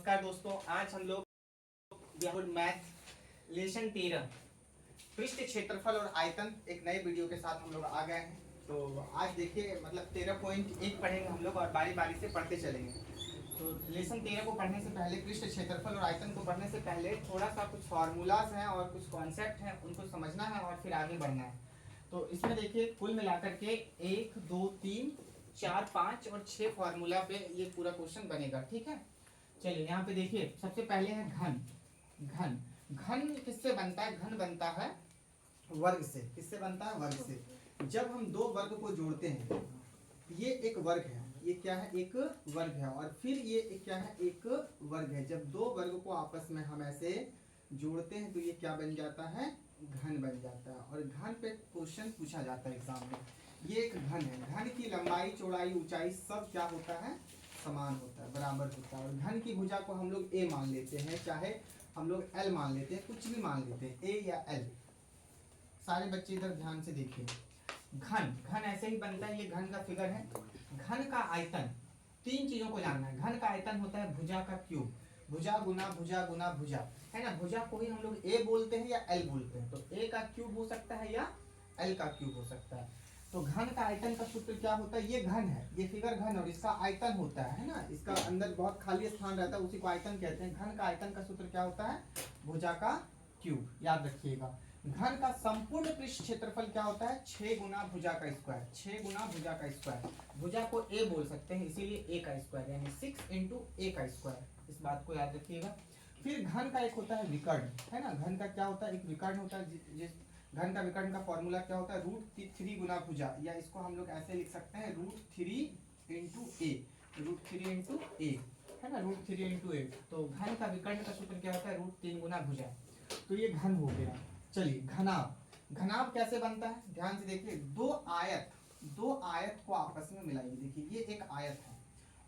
नमस्कार दोस्तों, आज हम लोग मैथ लेसन 13 पृष्ठ क्षेत्रफल और आयतन एक नए वीडियो के साथ हम लोग आ गए हैं। तो आज देखिए मतलब 13.1 पढ़ेंगे हम लोग और बारी बारी से पढ़ते चलेंगे। तो लेसन 13 को पढ़ने से पहले, पृष्ठ क्षेत्रफल और आयतन को पढ़ने से पहले थोड़ा सा कुछ फार्मूलाज हैं और कुछ कॉन्सेप्ट हैं, उनको समझना है और फिर आगे बढ़ना है। तो इसमें देखिए कुल मिलाकर के 1 2 3 4 5 और 6 फार्मूला पे ये पूरा क्वेश्चन बनेगा। ठीक है, चलिए यहाँ पे देखिए सबसे पहले है घन। घन घन किससे बनता है? घन बनता है वर्ग से। किससे बनता है? वर्ग से। जब हम दो वर्ग को जोड़ते हैं, ये एक वर्ग है, ये क्या है? एक वर्ग है। और फिर ये एक क्या है? एक वर्ग है। जब दो वर्ग को आपस में हम ऐसे जोड़ते हैं तो ये क्या बन जाता है? घन बन जाता है। और घन पे क्वेश्चन पूछा जाता है एग्जाम में। ये एक घन है। घन की लंबाई, चौड़ाई, ऊंचाई सब क्या होता है? समान होता है, बराबर होता है। और घन की भुजा को हम लोग ए मान लेते हैं, चाहे हम लोग एल मान लेते हैं, कुछ भी मान लेते हैं, ए या एल। सारे बच्चे इधर ध्यान से देखिए। घन घन ऐसे ही बनता है, ये घन का फिगर है। घन का आयतन, तीन चीजों को जानना है। घन का आयतन होता है भुजा का क्यूब। भुजा गुना भुजा गुना भुजा, है ना। भुजा को ही हम लोग ए बोलते हैं या एल बोलते हैं। तो ए का क्यूब हो सकता है या एल का क्यूब हो सकता है। तो घन का आयतन का सूत्र क्या होता है? ये घन है, ये फिगर घन, और इसका आयतन होता है ना, इसका अंदर बहुत खाली स्थान रहता है, उसी को आयतन कहते हैं। घन का आयतन का सूत्र क्या होता है? भुजा का क्यूब, याद रखिएगा। घन का संपूर्ण पृष्ठ क्षेत्रफल क्या होता है? 6 गुना भुजा का स्क्वायर। 6 गुना भुजा का स्क्वायर। भुजा को ए बोल सकते हैं, इसीलिए ए का स्क्वायर, यानी 6 इंटू ए का स्क्वायर। इस बात को याद रखिएगा। फिर घन का एक होता है विकर्ण, है ना। घन का क्या होता है? एक विकर्ण होता है। जिस घन का विकर्ण का फॉर्मूला क्या होता है? √3 गुना भुजा, या इसको हम लोग ऐसे लिख सकते हैं √3 इंटू ए। √3 इंटू ए, है ना, √3 इंटू ए। तो घन का विकर्ण का सूत्र क्या होता है? √3 गुना भुजा। तो ये घन हो गया। चलिए घनाभ। घनाभ कैसे बनता है? ध्यान से देखिए। दो आयत को आपस में मिलाइए। देखिए ये एक आयत है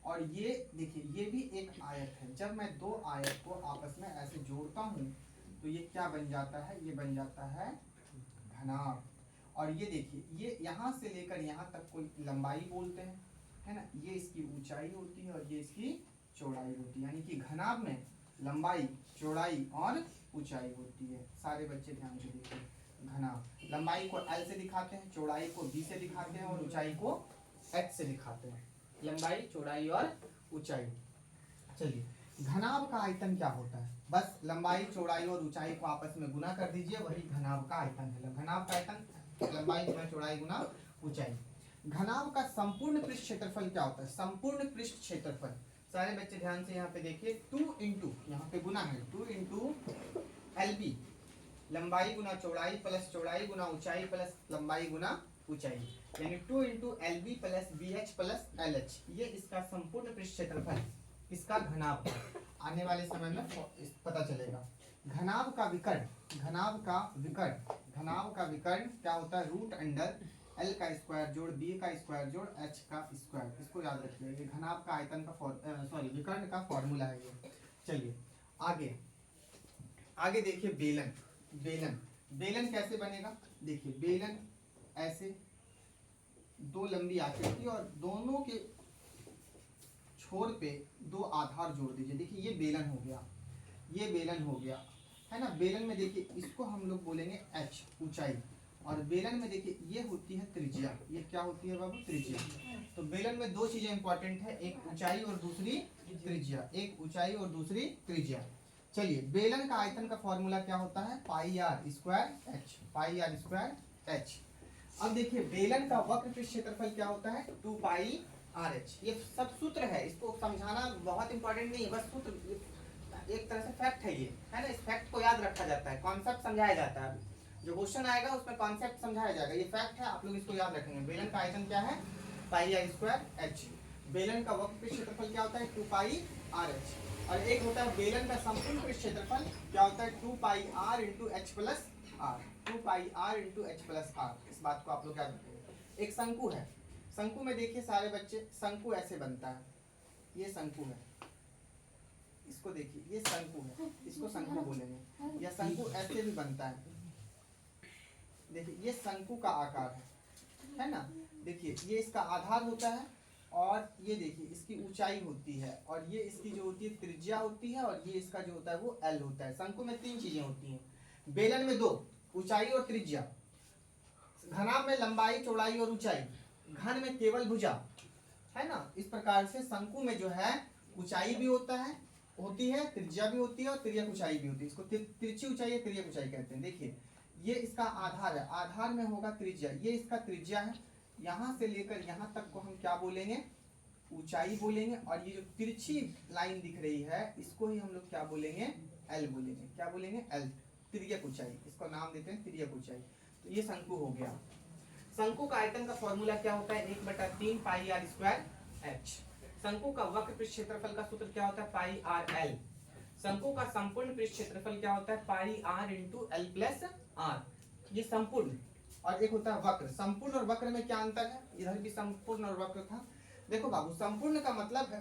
और ये देखिए ये भी एक आयत है। जब मैं दो आयत को आपस में ऐसे जोड़ता हूं तो ये क्या बन जाता है? ये बन जाता है घनाभ। और ये देखिए, ये यहाँ से लेकर यहाँ तक कोई लंबाई बोलते हैं, है ना। ये इसकी ऊंचाई होती है और ये इसकी चौड़ाई होती है। यानी कि घनाभ में लंबाई, चौड़ाई और ऊंचाई होती है। सारे बच्चे ध्यान से देखिए। घनाभ लंबाई को एल से दिखाते हैं, चौड़ाई को बी से दिखाते हैं और ऊंचाई को एच से दिखाते हैं। लंबाई, चौड़ाई और ऊंचाई। चलिए घनाभ का आयतन क्या होता है? बस लंबाई, चौड़ाई और ऊंचाई को आपस में गुना कर दीजिए, वही घनाभ का आयतन है। घनाभ का आयतन लंबाई गुना चौड़ाई गुना ऊंचाई। घनाभ का संपूर्ण पृष्ठ क्षेत्रफल क्या होता है? संपूर्ण पृष्ठ क्षेत्रफल, सारे बच्चे ध्यान से यहाँ पे देखिए। 2 इंटू, यहाँ पे गुना है, 2 इंटू LB, लंबाई गुना चौड़ाई प्लस चौड़ाई गुना ऊंचाई प्लस लंबाई गुना ऊंचाई, यानी 2 into LB plus BH plus LH। ये इसका संपूर्ण पृष्ठ क्षेत्रफल, इसका घनाभ आने वाले समय में पता चलेगा। घनाभ का विकर्ण, घनाभ का विकर्ण, घनाभ का विकर्ण क्या होता है? √L का स्क्वायर जोड़ B का स्क्वायर जोड़ H का स्क्वायर। इसको याद रखिए, ये घनाभ का आयतन का विकर्ण का फॉर्मूला है ये। चलिए आगे आगे देखिए। बेलन, बेलन बेलन कैसे बनेगा? देखिए बेलन ऐसे दो लंबी आकृति और दोनों के छोर पे दो आधार जोड़ दीजिए। देखिए ये बेलन हो गया, ये बेलन हो गया, है ना। बेलन में देखिए इसको हम लोग बोलेंगे H, ऊंचाई। और बेलन में देखिए ये होती है त्रिज्या। ये क्या होती है बाबू? त्रिज्या। तो बेलन में दो चीजें इंपॉर्टेंट है, एक ऊंचाई और दूसरी त्रिज्या। एक ऊंचाई और दूसरी त्रिज्या। चलिए बेलन का आयतन का फॉर्मूला क्या होता है? πr² H, πr² H। अब देखिए बेलन का वक्र पृष्ठ क्षेत्रफल क्या होता है? 2πRH। ये सब सूत्र है, इसको समझाना बहुत इंपॉर्टेंट नहीं है, बस सूत्र एक तरह से फैक्ट है ये, है ना। इस फैक्ट को याद रखा जाता है, कॉन्सेप्ट समझाया जाता है। जो क्वेश्चन आएगा उसमें कॉन्सेप्ट समझाया जाएगा, ये फैक्ट है, आप लोग इसको याद रखेंगे। बेलन का आयतन क्या है? πr² H। बेलन का वक्र पृष्ठ क्षेत्रफल क्या होता है? 2πRH। और एक होता है बेलन का संपूर्ण पृष्ठ क्षेत्रफल, क्या होता है? 2πr into H plus R, 2πr into H plus R। इस बात को आप लोग याद रखेंगे। एक शंकु है, शंकु में देखिए सारे बच्चे, शंकु ऐसे बनता है, ये शंकु है, इसको देखिए, ये शंकु है, इसको शंकु बोलेंगे। या शंकु ऐसे भी बनता है, देखिए ये शंकु का आकार है ना। देखिए ये इसका आधार होता है और ये देखिए इसकी ऊंचाई होती है, और ये इसकी जो होती है त्रिज्या होती है, और ये इसका जो होता है वो एल होता है। शंकु में तीन चीजें होती हैं, बेलन में दो, ऊंचाई और त्रिज्या, घनाभ में लंबाई चौड़ाई और ऊंचाई, घन में केवल भुजा, है ना। इस प्रकार से शंकु में जो है ऊंचाई भी होती है, त्रिज्या भी होती है और तिर्यक ऊंचाई भी होती है। इसको तिरछी ऊंचाई या तिर्यक ऊंचाई कहते हैं। देखिए ये इसका आधार है, आधार में होगा त्रिज्या, ये इसका त्रिज्या है, यहां से लेकर यहां तक को हम क्या बोलेंगे, ऊंचाई बोलेंगे। और ये जो तिरछी लाइन दिख रही है इसको ही हम लोग क्या बोलेंगे, एल बोलेंगे। क्या बोलेंगे, एल, तिर्यक ऊंचाई, इसको नाम देते हैं तिर्यक ऊंचाई। तो ये शंकु हो गया। शंकु का आयतन का फॉर्मूला क्या होता है, 1/3 पाई आर स्क्वायर एच। शंकु का वक्र पृष्ठ क्षेत्रफल का सूत्र क्या होता है, पाई आर एल। शंकु का संपूर्ण पृष्ठ क्षेत्रफल क्या होता है, pi R into L plus R. ये संपूर्ण, और एक होता है वक्र। संपूर्ण और वक्र में क्या अंतर है, इधर भी संपूर्ण और वक्र था। देखो बाबू, संपूर्ण का मतलब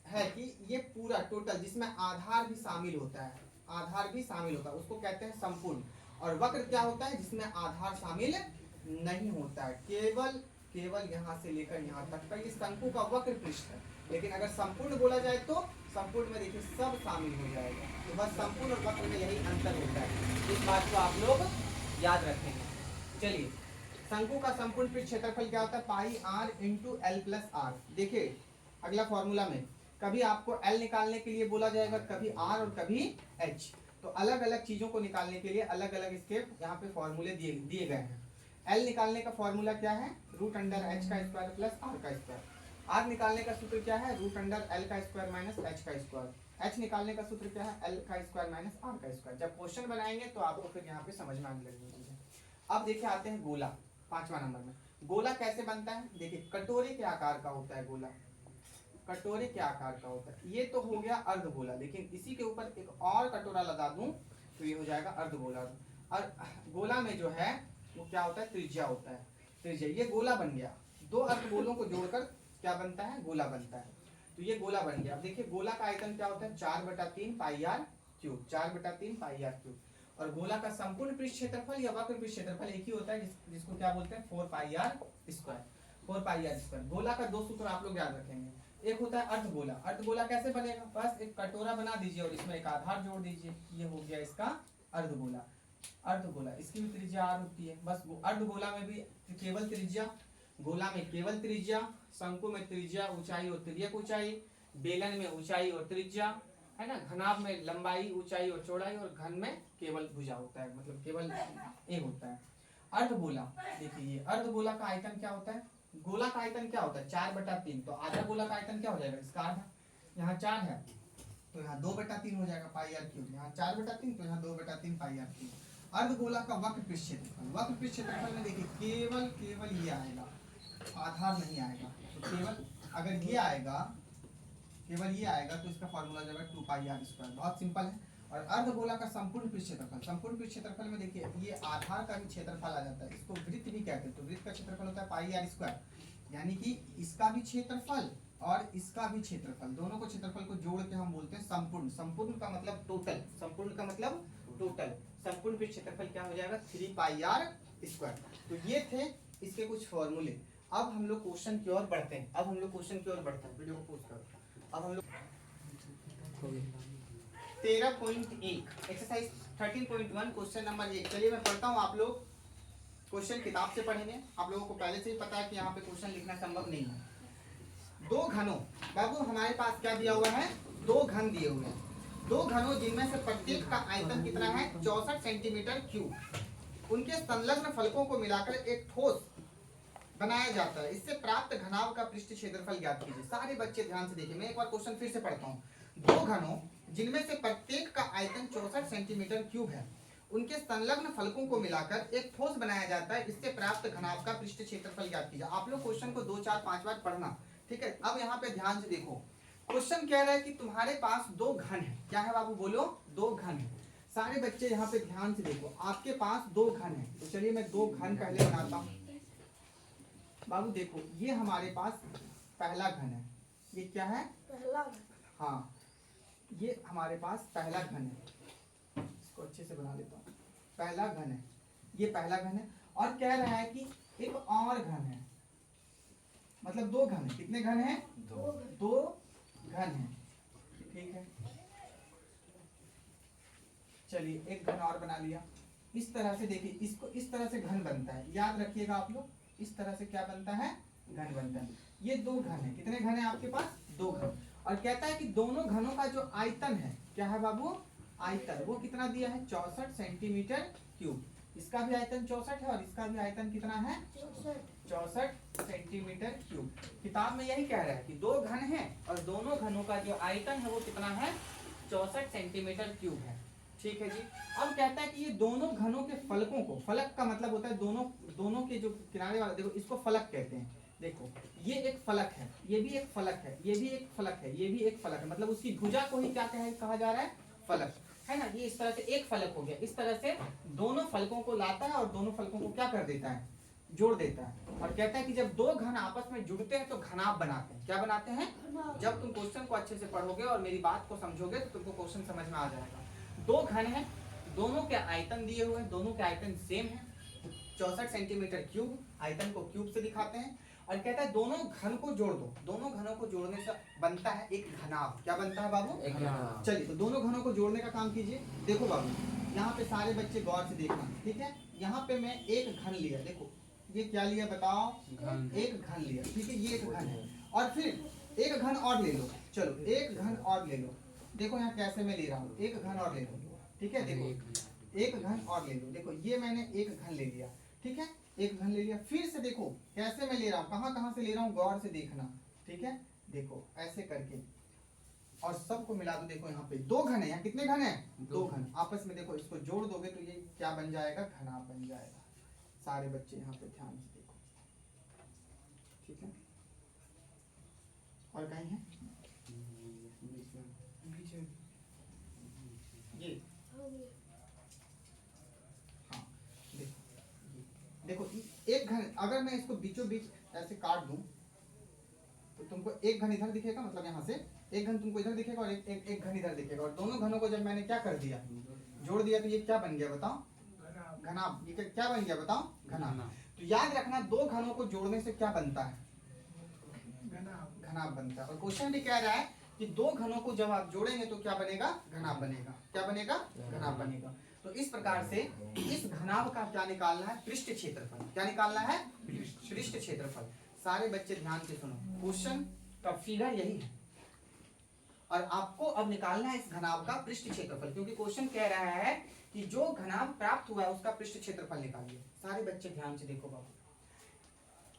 है कि ये पूरा टोटल जिसमें आधार भी शामिल होता है, आधार भी शामिल होता है, उसको कहते हैं संपूर्ण। और वक्र क्या होता है, जिसमें आधार शामिल नहीं होता है, केवल यहाँ से लेकर यहाँ तक का ये शंकु का वक्र पृष्ठ है। लेकिन अगर संपूर्ण बोला जाए तो संपूर्ण में देखिए सब शामिल हो जाएगा। तो बस संपूर्ण और वक्र में यही अंतर होता है, इस बात को आप लोग याद रखेंगे। चलिए, शंकु का संपूर्ण पृष्ठ क्षेत्रफल क्या होता है, pi R into L plus R. देखिए अगला फॉर्मूला में कभी आपको एल निकालने के लिए बोला जाएगा, कभी आर और कभी एच। तो अलग अलग चीजों को निकालने के लिए अलग अलग इसके यहाँ पे फॉर्मूले दिए गए हैं। एल निकालने का फॉर्मूला क्या है, रूट अंडर एच का स्क्वायर प्लस आर का स्क्वायर। आर निकालने का सूत्र क्या है, रूट अंडर एल का स्क्वायर माइनस एच का स्क्वायर। एच निकालने का सूत्र क्या है, एल का स्क्वायर माइनस आर का स्क्वायर। जब क्वेश्चन बनाएंगे तो आपको फिर यहाँ पे समझ में आने लगेगी चीजें। अब देखिए आते हैं गोला, 5वां नंबर में। गोला कैसे बनता है, देखिए कटोरे के आकार का होता है गोला, कटोरे के आकार का होता है। ये तो हो गया अर्धगोला, लेकिन इसी के ऊपर एक और कटोरा लगा दूं तो ये हो जाएगा अर्धगोला। और गोला में जो है वो क्या होता है, त्रिज्या होता है, त्रिज्या। ये गोला बन गया, दो अर्धगोलों को जोड़कर क्या बनता है, गोला बनता है। तो ये गोला बन गया। अब देखिए गोला का आयतन क्या होता है, 4/3 pi R cube, 4/3 pi R cube. और गोला का संपूर्ण पृष्ठ क्षेत्रफल या वक्र पृष्ठ क्षेत्रफल एक ही होता है, जिसको क्या बोलते हैं, 4 pi R square, 4 pi R square. गोला का दो सूत्र आप लोग याद रखेंगे। एक होता है अर्धगोला। अर्धगोला कैसे बनेगा, बस एक कटोरा बना दीजिए और इसमें एक आधार जोड़ दीजिए, ये हो गया इसका अर्धगोला। अर्धगोला, इसकी भी त्रिज्या आर होती है। बस अर्धगोला में भी केवल त्रिज्या, गोला में केवल त्रिज्या, शंकु में त्रिज्या ऊंचाई और तिर्यक ऊंचाई, बेलन में ऊंचाई और त्रिज्या, है ना। घनाभ में लंबाई ऊंचाई और चौड़ाई, और घन में केवल भुजा होता है, मतलब केवल ए होता है। अर्धगोला, देखिए ये अर्धगोला का आयतन क्या होता है, गोला का आयतन क्या होता है, 4/3। तो आधा गोला का आयतन क्या हो जाएगा, इसका आधा। यहाँ 4 है तो यहाँ 2/3 हो जाएगा पाई आर क्यूब, यहाँ 4/3 तो यहाँ 2/3 पाई आर क्यूब। अर्धगोला का वक्र पृष्ठ क्षेत्रफल, वक्र पृष्ठ क्षेत्रफल में देखिए केवल ये आएगा, आधार नहीं आएगा। तो केवल अगर ये आएगा, केवल ये आएगा तो इसका फॉर्मूला जाएगा 2 पाई आर स्क्वायर। बहुत सिंपल है। और अर्धगोला का संपूर्ण पृष्ठ क्षेत्रफल, संपूर्ण पृष्ठ क्षेत्रफल में देखिए ये आधार का भी क्षेत्रफल आ जाता है, इसको वृत्त भी कहते हैं। तो वृत्त का क्षेत्रफल होता है पाई आर स्क्वायर, यानी कि इसका भी क्षेत्रफल और इसका भी क्षेत्रफल, दोनों को क्षेत्रफल को जोड़ के हम बोलते हैं संपूर्ण। संपूर्ण का मतलब टोटल, संपूर्ण का मतलब टोटल। संपूर्ण पृष्ठ क्षेत्रफल क्या हो जाएगा, 3 पाई आर स्क्वायर। तो ये थे इसके कुछ फॉर्मूले। अब हम लोग क्वेश्चन की ओर बढ़ते हैं, वीडियो को पोस्ट करो। अब हम लोग 13.1 एक्सरसाइज 13.1 क्वेश्चन नंबर 1। चलिए मैं पढ़ता हूँ, आप लोग क्वेश्चन किताब से पढ़ेंगे। आप लोगों को पहले से ही पता है कि यहाँ पे क्वेश्चन लिखना संभव नहीं है। दो घनों, बाबू हमारे पास क्या दिया हुआ है, दो घन दिए हुए हैं। दो घनों जिनमें से प्रत्येक का आयतन कितना है, 64 सेंटीमीटर क्यूब। उनके संलग्न फलकों को मिलाकर एक ठोस बनाया जाता है। इससे प्राप्त घनाभ का पृष्ठ क्षेत्रफल ज्ञात कीजिए। सारे बच्चे ध्यान से देखिए, मैं एक बार क्वेश्चन फिर से पढ़ता हूँ। दो घनों जिनमें से प्रत्येक का आयतन 64 सेंटीमीटर क्यूब है, उनके संलग्न फलकों को मिलाकर एक ठोस बनाया जाता है। इससे प्राप्त घनाभ का पृष्ठ क्षेत्रफल ज्ञात कीजिए। आप लोग क्वेश्चन को 2, 4, 5 बार पढ़ना, ठीक है। अब यहाँ पे ध्यान से देखो, क्वेश्चन कह रहा है कि तुम्हारे पास दो घन है। क्या है बाबू, बोलो, दो घन है। सारे बच्चे यहाँ पे ध्यान से देखो, आपके पास दो घन है। तो चलिए मैं दो घन पहले बनाता हूँ। बाबू देखो, ये हमारे पास पहला घन है। ये क्या है, पहला घन। हाँ, ये हमारे पास पहला घन है। इसको अच्छे से बना लेता हूँ। पहला घन है, ये पहला घन है। और कह रहा है कि एक और घन है, मतलब 2 घन। कितने घन हैं? 2 घन हैं। ठीक है, चलिए एक घन और बना लिया। इस तरह से देखिए, इसको इस तरह से घन बनता है, याद रखिएगा आप लोग, इस तरह से क्या बनता है? घन बनता है। ये 2 घन है। कितने घन है आपके पास? 2 घन। और कहता है कि दोनों घनों का जो आयतन है, क्या है बाबू? आयतन। वो कितना दिया है? 64 सेंटीमीटर क्यूब। इसका भी आयतन 64 है और इसका भी आयतन कितना है? 64 सेंटीमीटर क्यूब। किताब में यही कह रहा है कि 2 घन है और दोनों घनों का जो आयतन है वो कितना है? 64 सेंटीमीटर क्यूब है। ठीक है जी। अब कहता है कि ये दोनों घनों के फलकों को, फलक का मतलब होता है दोनों के जो किनारे वाला, देखो इसको फलक कहते हैं। देखो ये एक फलक है, ये भी एक फलक है, ये भी एक फलक है, ये भी एक फलक है, मतलब उसकी भुजा को ही क्या कहा जा रहा है? फलक, है ना। ये इस तरह से एक फलक हो गया। इस तरह से दोनों फलकों को लाता है और दोनों फलकों को क्या कर देता है? जोड़ देता है। और कहता है कि जब 2 घन आपस में जुड़ते हैं तो घनाभ बनाते हैं। क्या बनाते हैं? जब तुम क्वेश्चन को अच्छे से पढ़ोगे और मेरी बात को समझोगे तो तुमको क्वेश्चन समझ में आ जाएगा। 2 घन है, दोनों के आयतन दिए हुए हैं, दोनों के आयतन सेम है, 64 सेंटीमीटर क्यूब। आयतन को क्यूब से दिखाते हैं। और कहता है दोनों घन को जोड़ दो। दोनों घनों को जोड़ने से बनता है एक घनाभ। क्या बनता है बाबू? एक घनाभ। चलिए तो दोनों घनों को जोड़ने का काम कीजिए। देखो बाबू, यहाँ पे सारे बच्चे गौर से देखना, ठीक है। यहाँ पे मैं एक घन लिया, देखो ये क्या लिया बताओ? घन। एक घन लिया, ठीक है, ये एक घन है। और फिर एक घन और ले लो, चलो एक घन और ले लो। देखो यहाँ कैसे मैं ले रहा हूँ, एक घन और ले लो, ठीक है। देखो एक घन और ले लो, देखो ये मैंने एक घन ले लिया, ठीक है, एक घन ले लिया। फिर से देखो कैसे मैं ले रहा हूँ, कहाँ से ले रहा हूँ, गौर से देखना, ठीक है। देखो ऐसे करके और सबको मिला दो। देखो यहाँ पे 2 घन है, यहाँ कितने घन है? 2 घन। आपस में देखो इसको जोड़ दोगे तो ये क्या बन जाएगा? घनाभ बन जाएगा। सारे बच्चे यहाँ पे ध्यान से देखो, ठीक है। और कहीं है? ये हाँ, देखो एक घन, अगर मैं इसको बीचों बीच ऐसे काट दूं तो तुमको एक घन इधर दिखेगा, मतलब यहाँ से एक घन तुमको इधर दिखेगा और एक घन इधर दिखेगा। और दोनों घनों को जब मैंने क्या कर दिया? जोड़ दिया, तो ये क्या बन गया बताओ? घनाभ। ये क्या बन गया बताओ? घनाभ। तो याद रखना 2 घनों को जोड़ने से क्या बनता है? घनाभ बनता है। और क्वेश्चन भी कह रहा है कि 2 घनों को जब आप जोड़ेंगे तो क्या बनेगा? घनाभ बनेगा। क्या बनेगा? घनाभ बनेगा। तो इस प्रकार से इस घनाभ का क्या निकालना है? पृष्ठ क्षेत्रफल। क्या निकालना है? पृष्ठ क्षेत्रफल। सारे बच्चे ध्यान से सुनो, क्वेश्चन का फिगर यही है और आपको अब निकालना है इस घनाभ का पृष्ठ क्षेत्रफल, क्योंकि क्वेश्चन कह रहा है कि जो घनाभ प्राप्त हुआ है उसका पृष्ठ क्षेत्रफल निकालिए। सारे बच्चे ध्यान से देखो बाबू,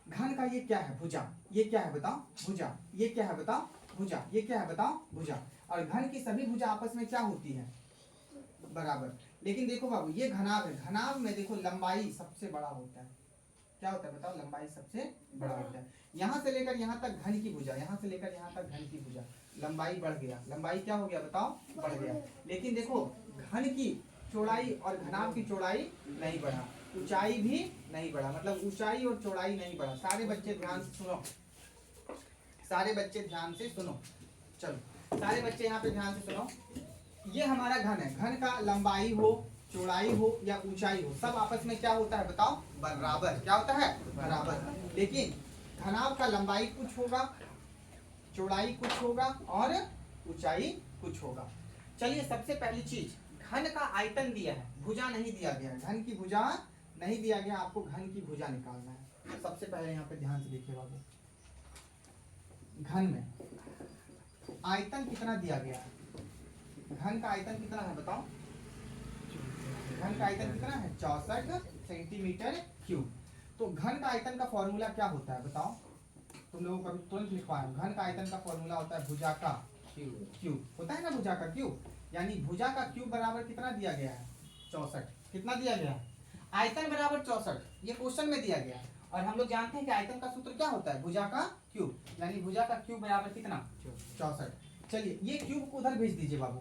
घन का ये क्या है? भुजा। ये क्या है बताओ? भुजा। ये क्या है बताओ? भुजा। ये क्या है बताओ? भुजा। और घन की सभी भुजा आपस में क्या होती है? बराबर। लेकिन देखो बाबू ये घनाभ है, घनाभ में देखो लंबाई सबसे बड़ा होता है। क्या होता है बताओ? लंबाई सबसे बड़ा होता है। यहाँ से लेकर यहाँ तक घन की भुजा, यहाँ से लेकर यहाँ तक घन की भुजा, लंबाई बढ़ गया। लंबाई क्या हो गया बताओ? बढ़ गया। लेकिन देखो घन की चौड़ाई और घनाभ की चौड़ाई नहीं बढ़ा, ऊंचाई भी नहीं बढ़ा, मतलब ऊंचाई और चौड़ाई नहीं बढ़ा। सारे बच्चे ध्यान से सुनो, सारे बच्चे ध्यान से सुनो, चलो सारे बच्चे यहाँ पे ध्यान से सुनो। ये हमारा घन है, घन का लंबाई हो, चौड़ाई हो या ऊंचाई हो, सब आपस में क्या होता है बताओ? बराबर। क्या होता है? बराबर। लेकिन घनाभ का लंबाई कुछ होगा, चौड़ाई कुछ होगा और ऊंचाई कुछ होगा। चलिए सबसे पहली चीज, घन का आयतन दिया है, भुजा नहीं दिया गया है, घन की भुजा नहीं दिया गया, आपको घन की भुजा निकालना है। सबसे पहले यहाँ पे ध्यान से देखिए बाबू, घन में आयतन कितना दिया गया है? घन का आयतन कितना है बताओ? घन का आयतन कितना है? 64 सेंटीमीटर क्यूब। तो घन का आयतन का फॉर्मूला क्या होता है बताओ? तुम लोगों को तुरंत लिखवाएं। घन का आयतन का फॉर्मूला होता है भुजा का क्यूब। होता है ना भुजा का क्यूब, यानी भुजा का क्यूब बराबर कितना दिया गया है? 64। कितना दिया गया है? आयतन बराबर 64, ये क्वेश्चन में दिया गया है। और हम लोग जानते हैं कि आयतन का सूत्र क्या होता है? भुजा का क्यूब, यानी भुजा का क्यूब बराबर कितना? 64। चलिए ये क्यूब को उधर भेज दीजिए बाबू।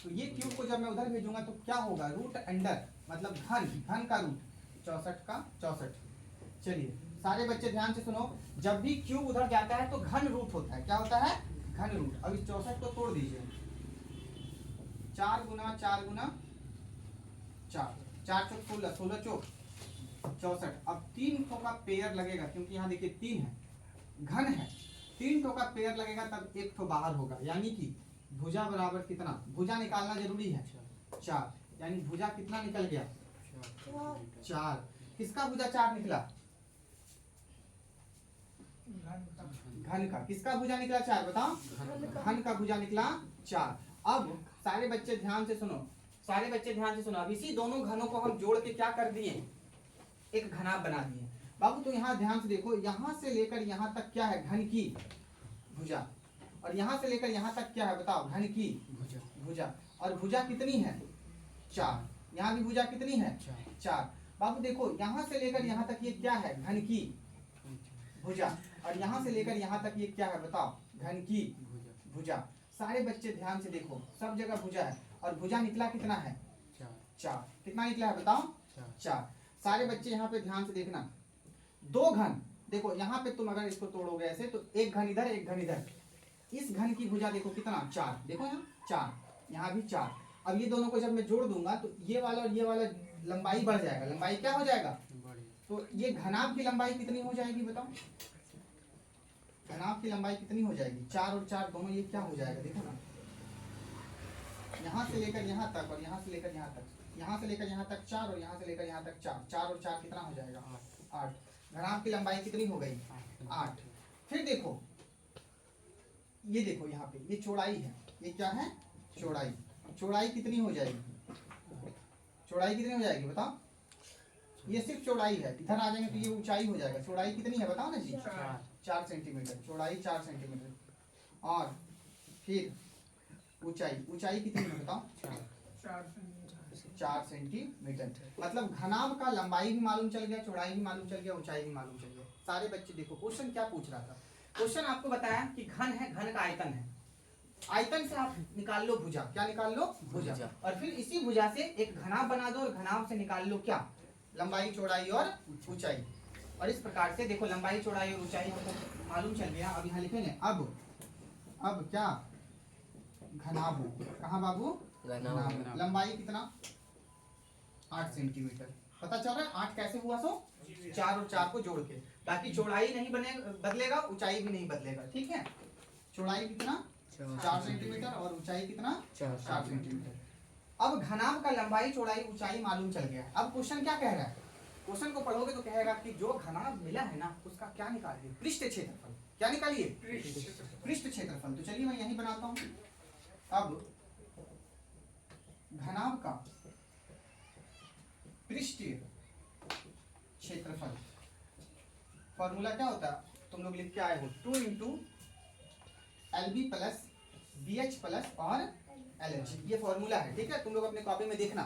तो ये क्यूब को जब मैं उधर भेजूंगा तो क्या होगा? रूट अंडर, मतलब घन का रूट 64 का 64। चलिए सारे बच्चे ध्यान से सुनो, जब भी क्यूब उधर जाता है तो घन रूट होता है। क्या होता है? घन रूट। अब इस 64 को तोड़ दीजिए, 4 गुना 4 गुना 4, 4 चौक 16, 16 चौक 64। अब 3 का पेयर लगेगा, क्योंकि यहाँ देखिए 3 है, घन है, 3 ठो का पेयर लगेगा तब 1 ठो बाहर होगा, यानी कि भुजा बराबर कितना, भुजा निकालना जरूरी है 4, यानी भुजा कितना निकल गया 4। किसका भुजा 4 निकला, घन का। किसका भुजा निकला 4 बताओ, घन का भुजा निकला 4। अब सारे बच्चे ध्यान से सुनो, सारे बच्चे ध्यान से सुनो। अब इसी दोनों घनों को हम जोड़ के क्या कर दिए, एक घनाभ बना दिए। बाबू तो यहाँ ध्यान से देखो, यहाँ से लेकर यहाँ तक क्या है, घन की भुजा, और यहाँ से लेकर यहाँ तक क्या है बताओ, घन की भुजा। और भुजा कितनी है 4, यहाँ भी भुजा कितनी है 4। बाबू देखो यहाँ से लेकर यहाँ तक ये क्या है, घन की भुजा, और यहाँ से लेकर यहाँ तक ये क्या है बताओ, घन की भुजा। सारे बच्चे ध्यान से देखो, सब जगह भुजा है, और भुजा निकला कितना है 4। कितना निकला है बताओ 4। सारे बच्चे यहाँ पे ध्यान से देखना, 2 घन देखो, यहाँ पे तुम अगर इसको तोड़ोगे ऐसे तो एक घन इधर एक घन इधर, इस घन की भुजा देखो कितना 4, देखो यहाँ 4, यहाँ भी 4। अब ये दोनों को जब मैं जोड़ दूंगा तो ये वाला और ये वाला लंबाई बढ़ जाएगा, लंबाई क्या हो जाएगा, तो ये घनाभ की लंबाई कितनी हो जाएगी बताओ, घनाभ की लंबाई कितनी हो जाएगी, 4 और 4 दोनों ये क्या हो जाएगा देखो ना, यहाँ से लेकर यहाँ तक और यहाँ से लेकर यहाँ तक, यहाँ से लेकर यहाँ तक 4 और यहाँ से लेकर यहाँ तक 4, 4 और 4 कितना हो जाएगा 8। घनाभ की लंबाई कितनी हो गई 8। फिर देखो ये देखो यहाँ पे ये चौड़ाई है, ये क्या है चौड़ाई, चौड़ाई कितनी हो जाएगी, चौड़ाई कितनी हो जाएगी बताओ, ये सिर्फ चौड़ाई है, इधर आ जाएंगे तो ये ऊंचाई हो जाएगा। चौड़ाई कितनी है बताओ ना जी 4 सेंटीमीटर, चौड़ाई 4 सेंटीमीटर। और फिर ऊंचाई, ऊंचाई कितनी है बताओ 4 सेंटीमीटर। मतलब घनाभ का लंबाई भी मालूम चल गया, चौड़ाई भी मालूम चल गया, ऊंचाई भी मालूम चल गया। सारे बच्चे देखो क्वेश्चन क्या पूछ रहा था, क्वेश्चन आपको बताया कि घन है, घन का आयतन है, आयतन से आप निकाल लो भुजा, क्या निकाल लो भुजा, और फिर इसी भुजा से एक घनाभ बना दो और घनाभ से निकाल लो क्या, लंबाई चौड़ाई और ऊंचाई। और इस प्रकार से देखो लंबाई चौड़ाई और ऊंचाई हमको मालूम चल गया। अब यहाँ लिखेंगे अब क्या घनाभ, कहाँ बाबू घनाभ, लंबाई कितना 8 सेंटीमीटर, पता चल रहा है 8 कैसे हुआ, सो 4 और 4 को जोड़ के, बाकी चौड़ाई नहीं बदलेगा, ऊंचाई भी नहीं बदलेगा, ठीक है। चौड़ाई कितना 4 सेंटीमीटर और ऊंचाई कितना 4 सेंटीमीटर। अब घनाभ का लंबाई चौड़ाई ऊंचाई मालूम चल गया। अब क्वेश्चन क्या कह रहा है, क्वेश्चन को पढ़ोगे तो कहेगा कि जो घनाभ मिला है ना उसका क्या निकालिए, पृष्ठ क्षेत्रफल, क्या निकालिए पृष्ठ क्षेत्रफल। तो चलिए मैं यही बनाता हूँ। अब घनाभ का पृष्ठीय क्षेत्रफल, फॉर्मूला क्या होता है तुम लोग लिख के आए हो, 2 into LB plus BH plus और LH, ये फॉर्मूला है, ठीक है। तुम लोग अपने कॉपी में देखना,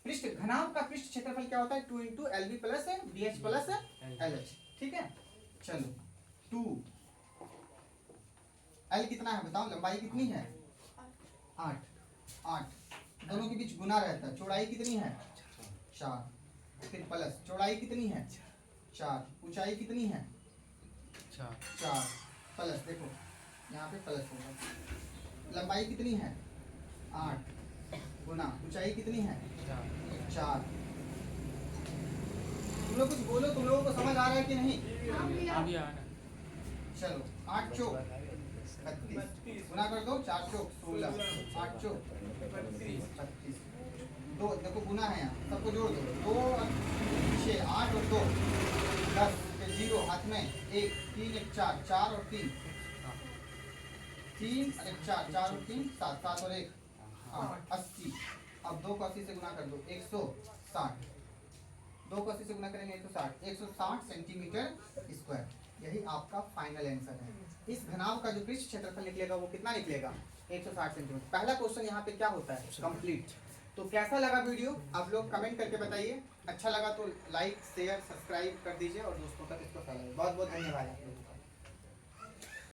पृष्ठ घनाभ का पृष्ठ क्षेत्रफल क्या होता है 2 into LB plus BH plus LH, ठीक है। चलो 2 L कितना है बताओ, लंबाई कितनी है 8, दोनों के बीच गुना रहता है। चौड़ाई कितनी है 4, फिर प्लस चौड़ाई कितनी है 4, ऊंचाई कितनी है 4 प्लस, देखो यहाँ पे प्लस होगा, लंबाई कितनी है 8 गुना ऊंचाई कितनी है 4। तुम लोग कुछ बोलो, तुम लोगों को समझ आ रहा है कि नहीं, अभी आ रहा है। चलो 8 चौक 32 गुना कर दो, 4 चौक 16, 8 चौक 32, 2 देखो गुना है यहाँ, सबको जोड़ दो, 2 और 6 8 और 2 10, फिर 0 हाथ में 1 3 1 4 4 और 3 3 और 1 4 4 और 3 7 7 और 1 8 80। अब 2 को 80 से गुना कर दो 160, 2 को 80 से गुना करेंगे 160 सेंटीमीटर स्क्वायर। यही आपका फाइनल आंसर है। इस घनाभ का जो पृष्ठ क्षेत्रफल निकलेगा वो कितना निकलेगा 160 सेंटीमीटर। पहला क्वेश्चन यहाँ पे क्या होता है कंप्लीट। तो कैसा लगा वीडियो आप लोग कमेंट करके बताइए, अच्छा लगा तो लाइक शेयर सब्सक्राइब कर दीजिए और दोस्तों तक इसको फैलाइए। बहुत बहुत धन्यवाद आप लोगों को।